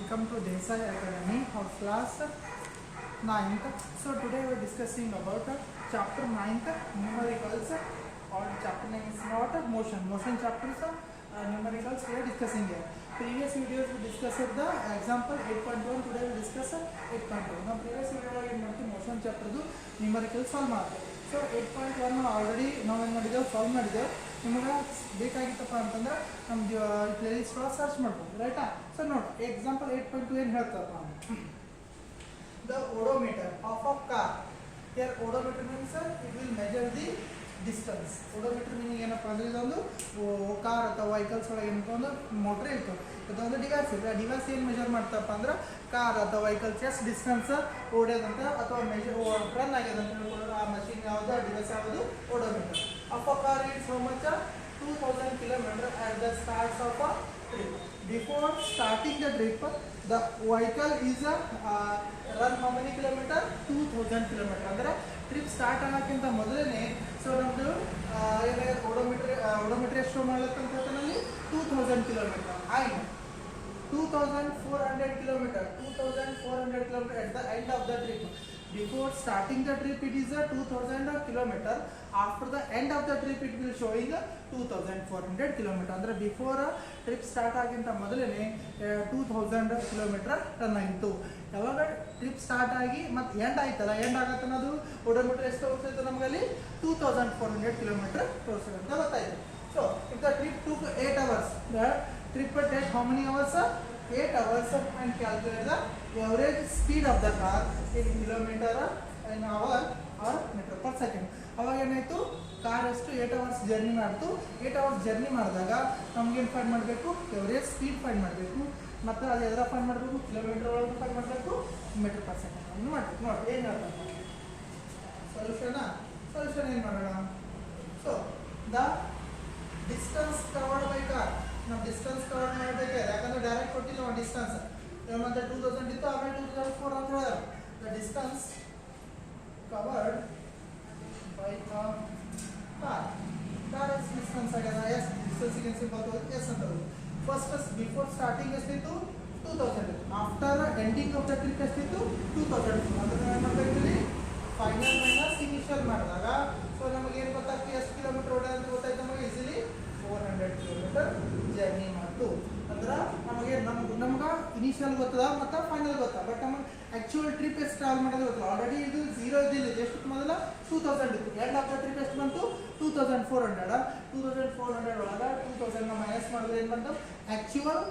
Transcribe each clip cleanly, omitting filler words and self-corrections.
welcome to Desai Academy of class 9th. So today we are discussing about chapter 9th numericals, or chapter name is not motion chapters, numericals we are discussing here. Previous videos we discussed the example 8.1, today we discuss 8.2. Now previous video motion chapter numerical solve ಮಾಡ್ತೀವಿ. So 8.1 already ನಾವು ಏನು ಮಾಡಿದ್ದೇವೆ, solve ಮಾಡಿದ್ದೇವೆ. ನಿಮಗೆ ಬೇಕಾಗಿತ್ತಪ್ಪ ಅಂತಂದ್ರೆ ನಮ್ದು play list ಒಳಗೆ search ಮಾಡ್ಬೋದು, ರೈಟಾ? ಸೊ ನೋಡಿ ಎಕ್ಸಾಂಪಲ್ 8.2 ಏನು ಹೇಳ್ತಾರಪ್ಪ ಅಂದ್ರೆ, the odometer of a car. Here odometer means it will measure the distance. Odometer meaning ಏನಪ್ಪ ಅಂದರೆ ಇದೊಂದು ಕಾರ್ ಅಥವಾ ವೆಹಿಕಲ್ಸ್ ಒಳಗೆ ಏನಪ್ಪ ಅಂದ್ರೆ ಮೋಟ್ರ್ ಇರ್ತದೆ, ಇದೊಂದು ಡಿವೈಸ್ ಇದೆ. ಆ ಡಿವೈಸ್ ಏನು ಮೆಜರ್ ಮಾಡ್ತಪ್ಪ ಅಂದ್ರೆ ಕಾರ್ ಅಥವಾ ವೆಹಿಕಲ್ಸ್ ಎಷ್ಟು ಡಿಸ್ಟೆನ್ಸ್ ಓಡ್ಯದಂತ ಅಥವಾ ಮೆಜರ್ ರನ್ ಆಗ್ಯದಂತ ಹೇಳ್ಕೊಳ್ಳೋದು. ಆ ಮಷೀನ್ ಯಾವುದು, ಆ ಡಿವೈಸ್ ಯಾವುದು, odometer. Of a car it's how much 2000 kilometers at the start of a trip. Before starting the trip, the vehicle is run how many kilometer? 2000 kilometer. ಅಂದರೆ trip start ಆಗೋಕ್ಕಿಂತ ಮೊದಲೇ so ನಮ್ಮದು ಏನಾಗಿದೆ odometer ಎಷ್ಟು ಮಾಡ್ಲತ್ತಂತ ಹೇಳ್ತಾನಲ್ಲಿ 2000 kilometer. ಆಯ್ತು 2400 kilometer at the end of the trip. Before starting the trip it is a 2000 kilometer. After the end of the trip it will showing 2400 kilometer. ಅಂದರೆ before trip start ಆಗಿಂತ ಮೊದಲೇ 2000 kilometer run ಆಯಿತು. ಯಾವಾಗ trip start ಆಗಿ ಮತ್ತು end ಆಯ್ತಲ್ಲ, end ಆಗತ್ತೆ ಅನ್ನೋದು odometer ಎಷ್ಟು ತೋರಿಸ್ತೈತೆ ನಮಗಲ್ಲಿ 2400 kilometer ತೋರಿಸ್ತದೆ ಅಂತ ಗೊತ್ತಾಯಿತು. So if the trip took 8 hours, the trip will take how many hours? 8 hours, and calculate the average speed of the car in kilometer an hour or meter per second. ಅವಾಗ ಏನಾಯಿತು, car ಎಷ್ಟು 8 hours journey ಮಾಡ್ತು. 8 hours journey ಮಾಡಿದಾಗ ನಮ್ಗೇನು find ಮಾಡಬೇಕು, average speed find ಮಾಡಬೇಕು. ಮತ್ತು ಅದು ಎದ್ರ ಫೈಂಡ್ ಮಾಡಬೇಕು, ಕಿಲೋಮೀಟರ್ ಒಳಗೆ ಫೈಂಡ್ ಮಾಡಬೇಕು, ಮೀಟರ್ ಪರ್ ಸೆಕೆಂಡ್ ಅನ್ನು ಮಾಡಬೇಕು. ನೋಡಿ ಏನು ಹೇಳ್ತಾರೆ ಸೊಲ್ಯೂಷನ್ ಏನು ಮಾಡೋಣ. So the distance covered by car, ನಾವು ಡಿಸ್ಟೆನ್ಸ್ ಕವರ್ ಮಾಡಬೇಕಾದ್ರೆ, ಯಾಕಂದ್ರೆ ಡೈರೆಕ್ಟ್ ಕೊಟ್ಟಿಲ್ಲ ಒಂದು ಡಿಸ್ಟೆನ್ಸ್ ಮತ್ತೆ 2000 ಇತ್ತು, ಆಮೇಲೆ 2004 ಅಂತ ಹೇಳಿದ್ರು. The distance covered by car ಎಷ್ಟು ಡಿಸ್ಟೆನ್ಸ್ ಆಗ್ಯದ, ಎಸ್ ಡಿಸ್ಟೆನ್ಸಿಗೆ ಸಿಂಪಲ್ ಎಸ್ ಅಂತ. ಫಸ್ಟ್ ಬಿಫೋರ್ ಸ್ಟಾರ್ಟಿಂಗ್ ಎಷ್ಟಿತ್ತು, 2000 ಇತ್ತು. After ending of the trip ಎಷ್ಟಿತ್ತು, 2000 ಇತ್ತು. ಅದನ್ನು ಏನು ಮಾಡಬೇಕಿಲ್ಲಿ ಫೈನಲ್ ಮೈನಸ್ ಇನಿಷಿಯಲ್ ಮಾಡಿದಾಗ ಸೊ ನಮಗೇನು ಗೊತ್ತಾಗ್ತದೆ, ಎಷ್ಟು ಕಿಲೋಮೀಟರ್ ಓಡ ಅಂತ ಗೊತ್ತಾಯ್ತು ನಮಗೆ. ಈಸಿಲಿ 400 kilometer ಜರ್ನಿ ಮಾಡ್ತು. ಅಂದ್ರೆ ನಮಗೆ ನಮ್ಗೆ ಇನಿಷಿಯಲ್ ಗೊತ್ತದ ಮತ್ತು ಫೈನಲ್ ಗೊತ್ತಾ, ಬಟ್ ನಮಗೆ ಆ್ಯಕ್ಚುಯಲ್ ಟ್ರಿಪ್ ಎಷ್ಟು ಟ್ರಾವೆಲ್ ಮಾಡೋದು ಗೊತ್ತಿಲ್ಲ. ಆಲ್ರೆಡಿ ಇದು 0 ಇದ್ದಿಲ್ಲ, ಎಷ್ಟು ಮೊದಲ 2000 ಇತ್ತು. ಎಂಡ್ ಆಫ್ ದ ಟ್ರಿಪ್ ಎಷ್ಟು ಬಂತು, 2400. 2400 ಒಳಗೆ 2000 ಮೈನಸ್ ಮಾಡಿದ್ರೆ ಏನು ಬಂತು, actual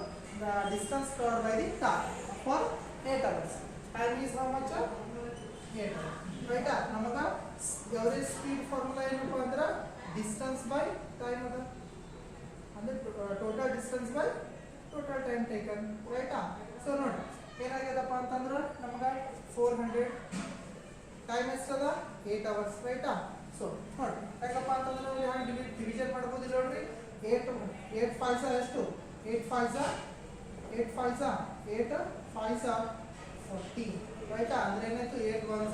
distance covered by the car for 8 hours. Time is how much, 8 hours. ರೈಟಾ? ನಮಗೆ ಎವರೇಜ್ ಸ್ಪೀಡ್ ಫಾರ್ಮುಲಾ ಏನಪ್ಪ ಅಂದ್ರೆ ಡಿಸ್ಟೆನ್ಸ್ ಬೈ ಟೈಮ್ ಅದ, ಅಂದರೆ total distance by total time taken, ರೈಟಾ? ಸೊ ನೋಡಿ ಏನಾಗ್ಯದಪ್ಪ ಅಂತಂದ್ರೆ ನಮ್ಗೆ 400, ಟೈಮ್ ಎಷ್ಟದ 8 hours, ರೈಟಾ? ಸೊ ನೋಡಿ ಯಾಕಪ್ಪ ಅಂತಂದ್ರೆ ನಾವು ಹ್ಯಾಂಗೆ ಡಿವಿಷನ್ ಮಾಡ್ಬೋದಿಲ್ಲ ನೋಡ್ರಿ. 8 5 ಎಷ್ಟು, 8 5 40, ರೈಟಾ? ಅಂದ್ರೆ ಏನಾಯ್ತು, 8 1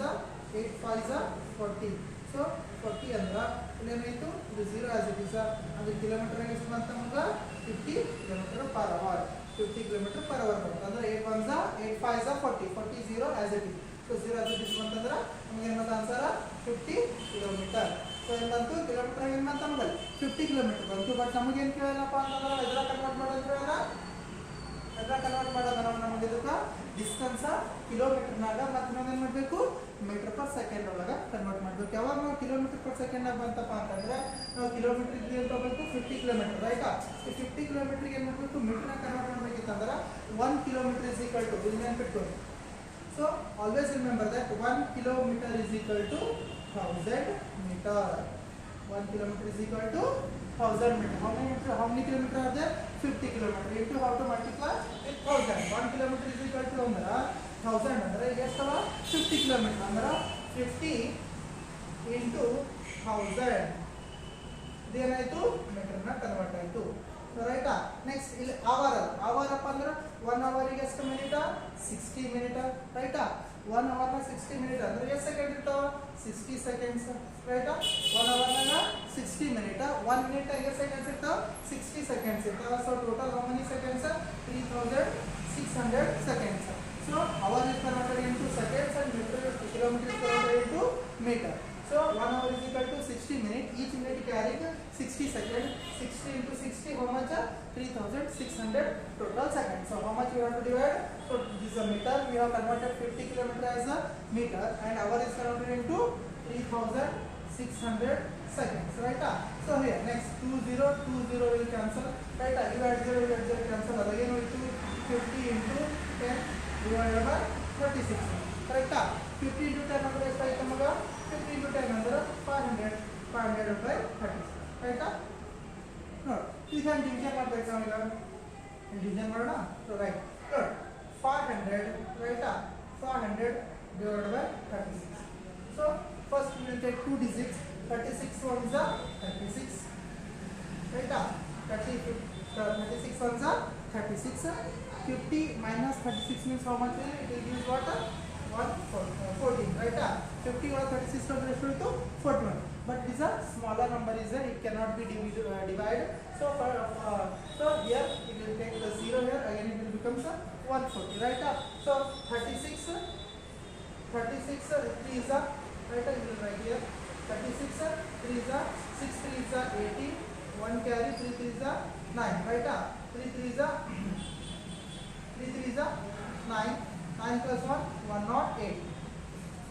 8 5 40. ಸೊ 40 ಅಂದ್ರೆ ಇಲ್ಲೇನಾಯಿತು, ಇದು 0 ಆಸ್ ಇಟ್ ಇಸ್. ಅದು ಕಿಲೋಮೀಟರ್ ಎಷ್ಟು ಬಂತು ನಮ್ಗೆ, 50 kilometer per hour. 50 kilometer per hour ಬಂತು. ಅಂದ್ರೆ 8 1 8 5 40, 40 0 as it is. So 0 as it is ಬಂತಂದ್ರೆ ನಮ್ಗೆ ಏನು ಬಂತ ಆನ್ಸರ್ 50 kilometer. ಸೊ ಏನು ಬಂತು, ಕಿಲೋಮೀಟರ್ ಏನು ಬಂತು ನಮ್ಗೆ 50 kilometer ಬಂತು. ಬಟ್ ನಮಗೇನು ಕೇಳಲ್ಲಪ್ಪ ಅಂತಂದ್ರೆ ಎದ್ರ ಕನ್ವರ್ಟ್ ಮಾಡೋದು ಹೇಳಲ್ಲ, ಎದ್ರ ಕನ್ವರ್ಟ್ ಮಾಡೋದು ನಾವು ನಮಗೆ ಇದಕ್ಕೆ ಡಿಸ್ಟೆನ್ಸ್ ಕಿಲೋಮೀಟರ್ನಾಗ ಮತ್ತು ನಾವೇನು ಮಾಡಬೇಕು, ಮೀಟರ್ ಪರ್ ಸೆಕೆಂಡ್ ಒಳಗೆ ಕನ್ವರ್ಟ್ ಮಾಡಬೇಕು. ಯಾವಾಗ ನಾವು ಕಿಲೋಮೀಟರ್ ಪರ್ ಸೆಕೆಂಡಾಗ ಬಂತಪ್ಪ ಅಂತಂದರೆ ನಾವು ಕಿಲೋಮೀಟ್ರಿಗೆ ಏನು ತಗೋಬೇಕು, 50 kilometer, ರೈಟಾ? ಈ 50 kilometerಗೆ ಏನು ಮಾಡಬೇಕು, ಮೀಟರ್ನ ಕನ್ವರ್ಟ್ ಮಾಡಬೇಕಿತ್ತಂದ್ರೆ 1 kilometer is equal to, ಇಲ್ಲಿ ನೆನ್ಪಿಟ್ಕೊಳ್ಳಿ. So always remember that 1 kilometer is equal to 1000 meter. 1 kilometer is equal to 1000 meter. How many kilometer are there? 50 kilometer. Into how to multiply with 1000. 1 kilometer is equal to ಅಂದ್ರೆ 1000 ಅಂದ್ರೆ ಎಷ್ಟವ, 50 kilometer. ಅಂದ್ರೆ 50 into 1000 ಇದೇನಾಯಿತು, ಮೀಟರ್ನ convert ಆಯಿತು, ರೈಟಾ? Next ಇಲ್ಲಿ hour ಅಪ್ಪ ಅಂದ್ರೆ 1 ಅವರಿಗೆ ಎಷ್ಟು ಮಿನಿಟ, 60 minute, ರೈಟಾ? 1 hour 60 minute ಅಂದ್ರೆ ಎಷ್ಟು ಸೆಕೆಂಡ್ ಇರ್ತಾವ, 60 seconds, ರೈಟಾ? 1 hour 60 minute, 1 minute ಎಷ್ಟು ಸೆಕೆಂಡ್ಸ್ ಇರ್ತಾವ, 60 seconds ಇರ್ತಾವ. So total how many seconds, 3600 600 seconds. So hour is converted into seconds and kilometer is converted into meter. So 1 hour is equal to 60 minutes. Each minute carrying 60 seconds. 60 into 60, how much? 3600 total seconds. So how much we have to divide? So this is a meter. We have converted 50 kilometer as a meter, and hour is converted into 3600 seconds. Right? So here next 20 will cancel. Right? You add 0, you add 0, cancel. Again we do 50 into 10 divided by 36. Correct? 50 into 10 ಅಂದ್ರೆ ಎಷ್ಟು ಮಗ 50 into 10 ಅಂದ್ರೆ 500 by 36. Right? ನೋಡಿ ಈಗ division ಮಾಡಬೇಕು ನಾವೀಗ division ಮಾಡೋಣ. So right ನೋಡಿ 500 right 500 divided by 36. So first we will take two digits. 36 ones are 36. Right? 36 ones are 36. 50 minus 36 means how much will it will give what? 14. Right? 50 or 36 to 41. But this is a smaller number is there. It cannot be divided. So so here it will take the 0 here. Again it will become 140. Right? So 36 3 is a right? You will write here 36 3 is a 6 3 is a 80. 1 carry 3 3 is a 9. Right? 3 3 is a 9. 9 plus 1 108.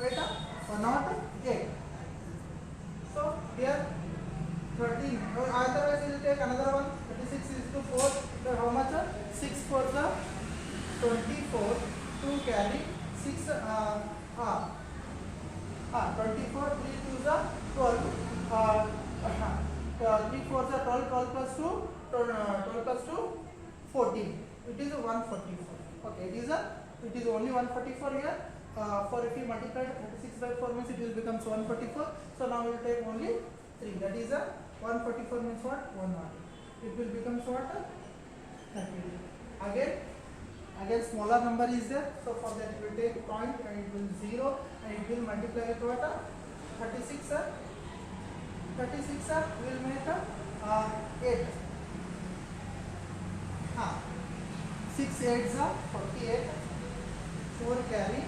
Right? 108. So here 13. Otherwise you will take another one. 36 is to 4. So how much? 6 4 is 24. 2 carry 6 24. 3 2 is 12. 3 4 is 12. 12 plus 2 12 plus 2 14. It is 144. Okay, it is only 144 here. For if you multiply 36 by 4 means it will become 144. So now we will take only 3. That is 144 means what? 100. It will become what? 30. Again smaller number is there. So for that we will take point and it will 0 and it will multiply with what? 36. 36 will make 8. 6 8s are 48. 4 carry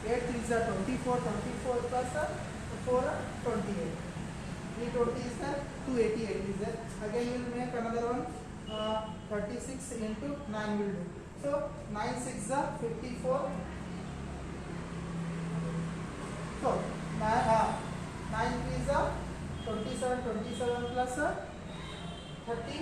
8 3s are 24. 24 plus 4 28. 320 is there. 288 is there. Again we will make another one. 36 into 9 will do. So 9 6 are 54. So 9 3s are 27. 27 plus 30.